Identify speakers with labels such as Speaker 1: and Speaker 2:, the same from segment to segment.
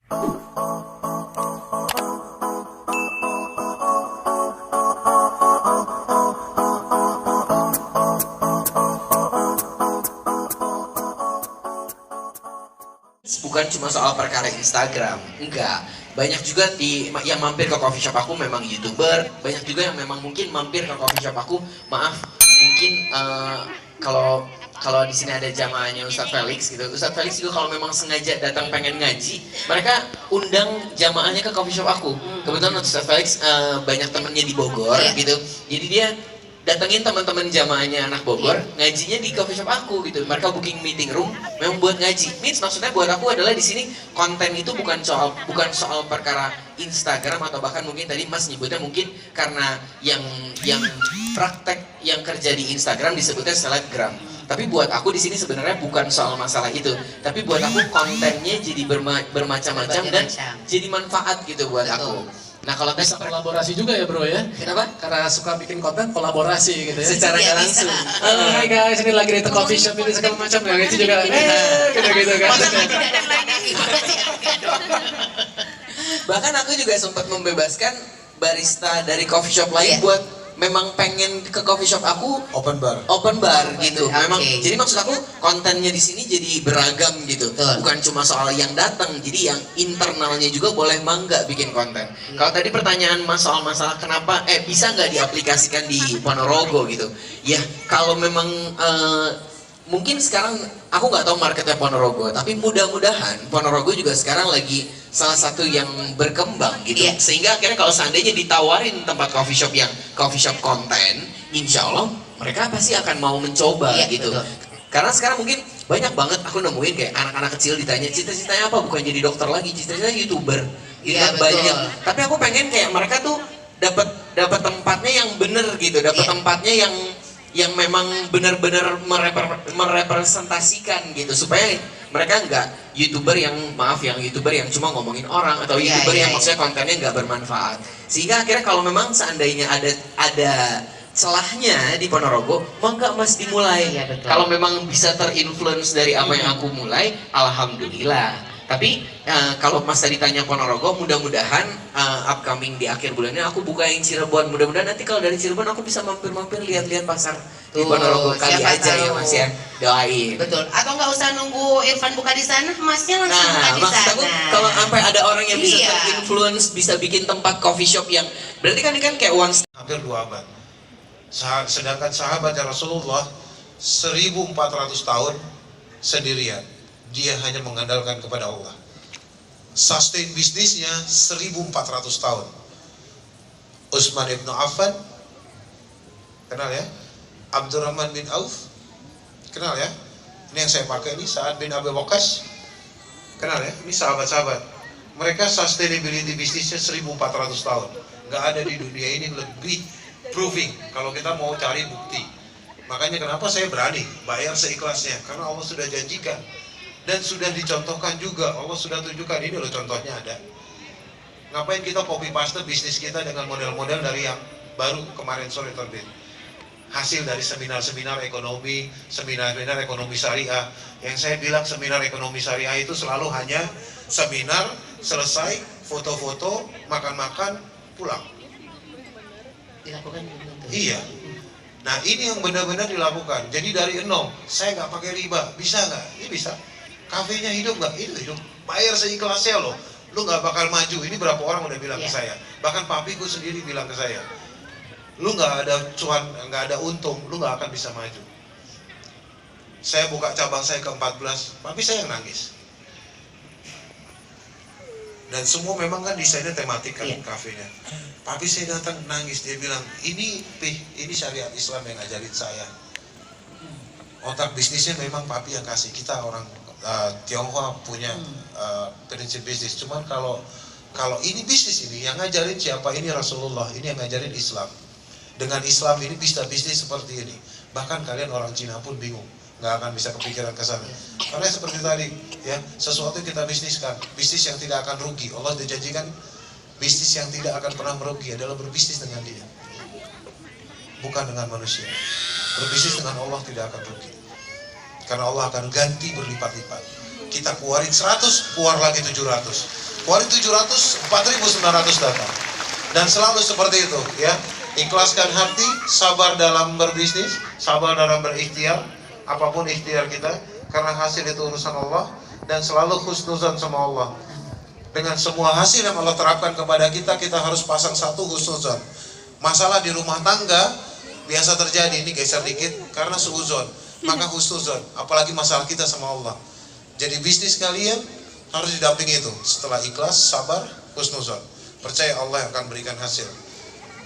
Speaker 1: Bukan cuma soal perkara Instagram, enggak. Banyak juga yang mampir ke coffee shop aku memang YouTuber, banyak juga yang memang mungkin mampir ke coffee shop aku, maaf, mungkin kalau di sini ada jamaahnya Ustadz Felix gitu. Ustadz Felix juga kalau memang sengaja datang pengen ngaji, mereka undang jamaahnya ke coffee shop aku. Kebetulan Ustadz Felix banyak temennya di Bogor gitu, jadi dia datengin teman-teman jamaahnya anak Bogor, ngajinya di coffee shop aku gitu. Mereka booking meeting room memang buat ngaji. Means maksudnya buat aku adalah di sini konten itu bukan soal perkara Instagram, atau bahkan mungkin tadi Mas nyebutnya mungkin karena yang praktek yang kerja di Instagram disebutnya selebgram. Tapi buat aku di sini sebenarnya bukan soal masalah itu. Tapi buat aku kontennya jadi bermacam-macam dan jadi manfaat gitu buat aku. Nah kalau
Speaker 2: bisa kolaborasi juga ya bro ya.
Speaker 1: Kenapa?
Speaker 2: Karena suka bikin konten kolaborasi gitu ya.
Speaker 1: Secara nggak langsung.
Speaker 2: Hai guys, ini lagi di coffee shop ini segala macam ya. Itu juga gitu kan.
Speaker 1: Bahkan aku juga sempat membebaskan barista dari coffee shop lain buat memang pengen ke coffee shop aku
Speaker 3: open bar
Speaker 1: gitu. Memang jadi maksud aku kontennya di sini jadi beragam gitu. Bukan cuma soal yang datang, jadi yang internalnya juga boleh mangga bikin konten. Kalau tadi pertanyaan Mas soal masalah kenapa bisa nggak diaplikasikan di Ponorogo gitu. Ya kalau memang mungkin sekarang aku nggak tahu marketnya Ponorogo, tapi mudah-mudahan Ponorogo juga sekarang lagi salah satu yang berkembang gitu. Sehingga akhirnya kalau seandainya ditawarin tempat coffee shop konten, insya Allah mereka pasti akan mau mencoba gitu. Betul. Karena sekarang mungkin banyak banget aku nemuin kayak anak-anak kecil ditanya cita-citanya apa, bukan jadi dokter lagi, cita-citanya YouTuber. Banyak. Tapi aku pengen kayak mereka tuh dapat tempatnya yang bener gitu, dapat tempatnya yang memang benar-benar merepresentasikan gitu, supaya mereka nggak YouTuber yang cuma ngomongin orang, atau YouTuber yang maksudnya kontennya nggak bermanfaat. Sehingga akhirnya kalau memang seandainya ada celahnya di Ponorogo, maka Mas dimulai. Kalau memang bisa terinfluence dari apa yang aku mulai, alhamdulillah. Tapi kalau Mas tadi tanya Ponorogo, mudah-mudahan upcoming di akhir bulannya aku buka yang Cirebon. Mudah-mudahan nanti kalau dari Cirebon aku bisa mampir-mampir lihat-lihat pasar di Ponorogo kali aja ya Mas ya. Doain.
Speaker 4: Betul. Atau nggak usah nunggu Irfan buka di sana, Masnya langsung buka di sana.
Speaker 1: Aku kalau sampai ada orang yang bisa terinfluence, bisa bikin tempat coffee shop yang berarti kan kayak one
Speaker 3: hampir 2 abad. Sedangkan sahabatnya Rasulullah 1400 tahun sendirian. Dia hanya mengandalkan kepada Allah. Sustain bisnisnya 1400 tahun. Utsman ibn Affan, kenal ya? Abdurrahman bin Auf, kenal ya? Ini yang saya pakai ini, Sa'ad bin Abi Waqqas, kenal ya? Ini sahabat-sahabat. Mereka sustainability bisnisnya 1400 tahun. Nggak ada di dunia ini lebih proving kalau kita mau cari bukti. Makanya kenapa saya berani bayar seikhlasnya, karena Allah sudah janjikan. Dan sudah dicontohkan juga, Allah sudah tunjukkan, ini loh contohnya ada. Ngapain kita copy paste bisnis kita dengan model-model dari yang baru kemarin sore terbit. Hasil dari seminar-seminar ekonomi, seminar-seminar ekonomi syariah. Yang saya bilang seminar ekonomi syariah itu selalu hanya seminar, selesai, foto-foto, makan-makan, pulang.
Speaker 4: Dilakukan begitu.
Speaker 3: Iya. Nah ini yang benar-benar dilakukan. Jadi dari nol, saya nggak pakai riba, bisa nggak? Ini bisa. Kafenya hidup nggak? Itu hidup. Bayar seikhlasnya loh. Lu nggak bakal maju. Ini berapa orang udah bilang ke saya. Bahkan papiku sendiri bilang ke saya, lu nggak ada cuan, nggak ada untung, lu nggak akan bisa maju. Saya buka cabang saya ke-14, papi saya yang nangis. Dan semua memang kan desainnya tematik kan kafenya. Papi saya datang nangis, dia bilang, ini syariat Islam yang ngajarin saya. Otak bisnisnya memang papi yang kasih, kita orang Tionghoa punya prinsip bisnis. Cuman kalau ini bisnis ini yang ngajarin siapa? Ini Rasulullah, ini yang ngajarin Islam. Dengan Islam ini bisa bisnis seperti ini. Bahkan kalian orang Cina pun bingung, nggak akan bisa kepikiran ke sana. Karena seperti tadi, ya sesuatu kita bisniskan, bisnis yang tidak akan rugi. Allah dijanjikan bisnis yang tidak akan pernah merugi adalah berbisnis dengan Dia, bukan dengan manusia. Berbisnis dengan Allah tidak akan rugi. Karena Allah akan ganti berlipat-lipat. Kita keluarin 100, keluar lagi 700. Keluarin 700, 4.900 datang. Dan selalu seperti itu ya. Ikhlaskan hati, sabar dalam berbisnis, sabar dalam berikhtiar, apapun ikhtiar kita, karena hasil itu urusan Allah. Dan selalu husnuzan sama Allah. Dengan semua hasil yang Allah terapkan kepada kita, kita harus pasang satu husnuzan. Masalah di rumah tangga biasa terjadi, ini geser dikit, karena suuzon. Maka husnuzan, apalagi masalah kita sama Allah. Jadi bisnis kalian harus didampingi itu. Setelah ikhlas, sabar, husnuzan. Percaya Allah yang akan berikan hasil.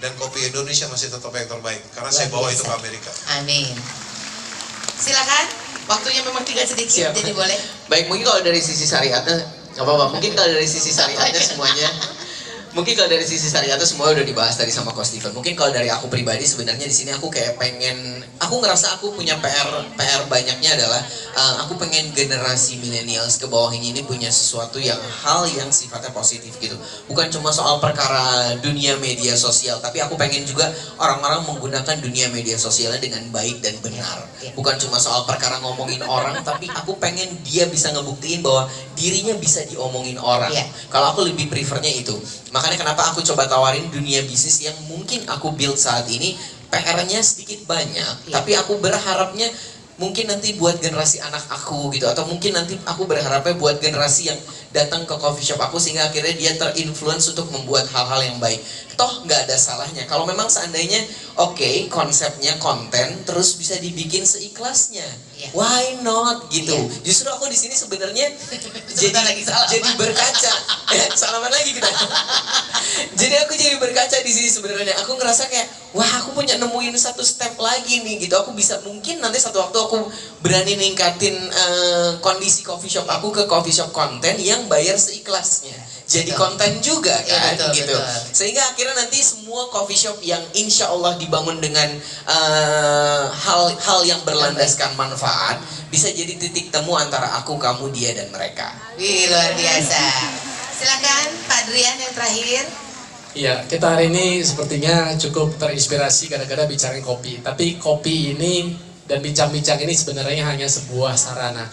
Speaker 3: Dan kopi Indonesia masih tetap yang terbaik, karena saya bawa itu ke Amerika.
Speaker 4: Amin. Silakan, waktunya memang tinggal sedikit, jadi boleh.
Speaker 1: Baik, mungkin kalau dari sisi syariatnya, nggak apa-apa. Mungkin kalau dari sisi syariatnya semuanya, mungkin kalau dari sisi syariatnya semua udah dibahas tadi sama Coach Steven. Mungkin kalau dari aku pribadi sebenarnya di sini aku kayak pengen, aku ngerasa aku punya PR banyaknya adalah aku pengen generasi millennials ke bawah ini punya sesuatu yang hal yang sifatnya positif gitu. Bukan cuma soal perkara dunia media sosial, tapi aku pengen juga orang-orang menggunakan dunia media sosialnya dengan baik dan benar. Bukan cuma soal perkara ngomongin orang, tapi aku pengen dia bisa ngebuktiin bahwa dirinya bisa diomongin orang. Kalau aku lebih prefernya itu. Makanya kenapa aku coba tawarin dunia bisnis yang mungkin aku build saat ini, PR-nya sedikit banyak, tapi aku berharapnya mungkin nanti buat generasi anak aku gitu, atau mungkin nanti aku berharapnya buat generasi yang datang ke coffee shop aku sehingga akhirnya dia terinfluence untuk membuat hal-hal yang baik. Toh nggak ada salahnya kalau memang seandainya konsepnya konten terus bisa dibikin seikhlasnya. Why not gitu. Justru aku di sini sebenarnya jadi berkaca. Salaman lagi kita. Jadi aku jadi berkaca di sini sebenarnya. Aku ngerasa kayak wah, aku punya nemuin satu step lagi nih gitu. Aku bisa mungkin nanti satu waktu aku berani ningkatin kondisi coffee shop aku ke coffee shop konten yang bayar seikhlasnya. Jadi konten juga kan gitu. Sehingga akhirnya nanti semua coffee shop yang insya Allah dibangun dengan hal yang berlandaskan manfaat bisa jadi titik temu antara aku, kamu, dia dan mereka.
Speaker 4: Wih, luar biasa. Silakan Pak Adrian yang terakhir.
Speaker 2: Iya, kita hari ini sepertinya cukup terinspirasi gara-gara bicarain kopi. Tapi kopi ini dan bincang-bincang ini sebenarnya hanya sebuah sarana.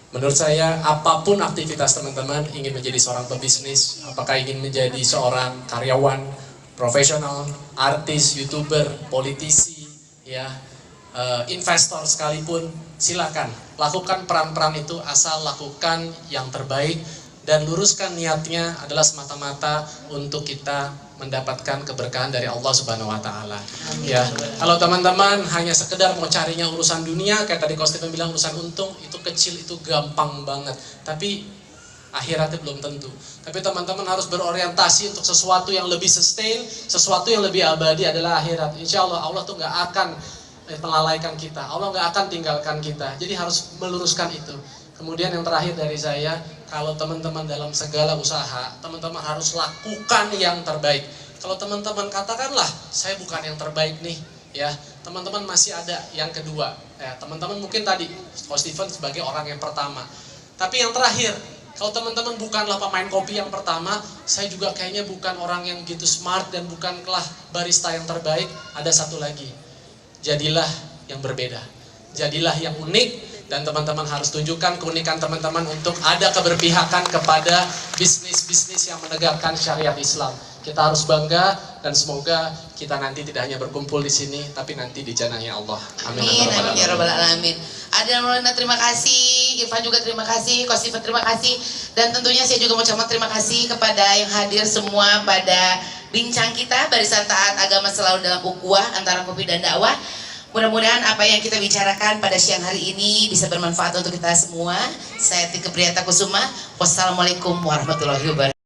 Speaker 2: Menurut saya, apapun aktivitas teman-teman ingin menjadi seorang pebisnis, apakah ingin menjadi seorang karyawan, profesional, artis, YouTuber, politisi, ya, investor sekalipun, silakan lakukan peran-peran itu asal lakukan yang terbaik dan luruskan niatnya adalah semata-mata untuk kita mendapatkan keberkahan dari Allah Subhanahu wa taala. Ya, kalau teman-teman hanya sekedar mau carinya urusan dunia, kayak tadi Coach Steven bilang urusan untung, itu kecil, itu gampang banget. Tapi akhiratnya belum tentu. Tapi teman-teman harus berorientasi untuk sesuatu yang lebih sustain, sesuatu yang lebih abadi adalah akhirat. Insya Allah, Allah tuh nggak akan melalaikan kita, Allah nggak akan tinggalkan kita. Jadi harus meluruskan itu. Kemudian yang terakhir dari saya, kalau teman-teman dalam segala usaha, teman-teman harus lakukan yang terbaik. Kalau teman-teman katakanlah, saya bukan yang terbaik nih, ya, teman-teman masih ada yang kedua. Ya, teman-teman mungkin tadi, Coach Steven sebagai orang yang pertama. Tapi yang terakhir, kalau teman-teman bukanlah pemain kopi yang pertama, saya juga kayaknya bukan orang yang gitu smart dan bukanlah barista yang terbaik, ada satu lagi. Jadilah yang berbeda. Jadilah yang unik. Dan teman-teman harus tunjukkan keunikan teman-teman untuk ada keberpihakan kepada bisnis-bisnis yang menegakkan syariat Islam. Kita harus bangga dan semoga kita nanti tidak hanya berkumpul di sini, tapi nanti di jannahnya Allah. Amin.
Speaker 4: Amin ya rabbal alamin. Adrian Maulana terima kasih, Irfan juga terima kasih, Coach Steven terima kasih, dan tentunya saya juga mau ucapkan terima kasih kepada yang hadir semua pada bincang kita Barisan Taat Agama Selalu dalam Ukhuwah antara kopi dan dakwah. Mudah-mudahan apa yang kita bicarakan pada siang hari ini bisa bermanfaat untuk kita semua. Saya Tika Priyata Kusuma. Wassalamualaikum warahmatullahi wabarakatuh.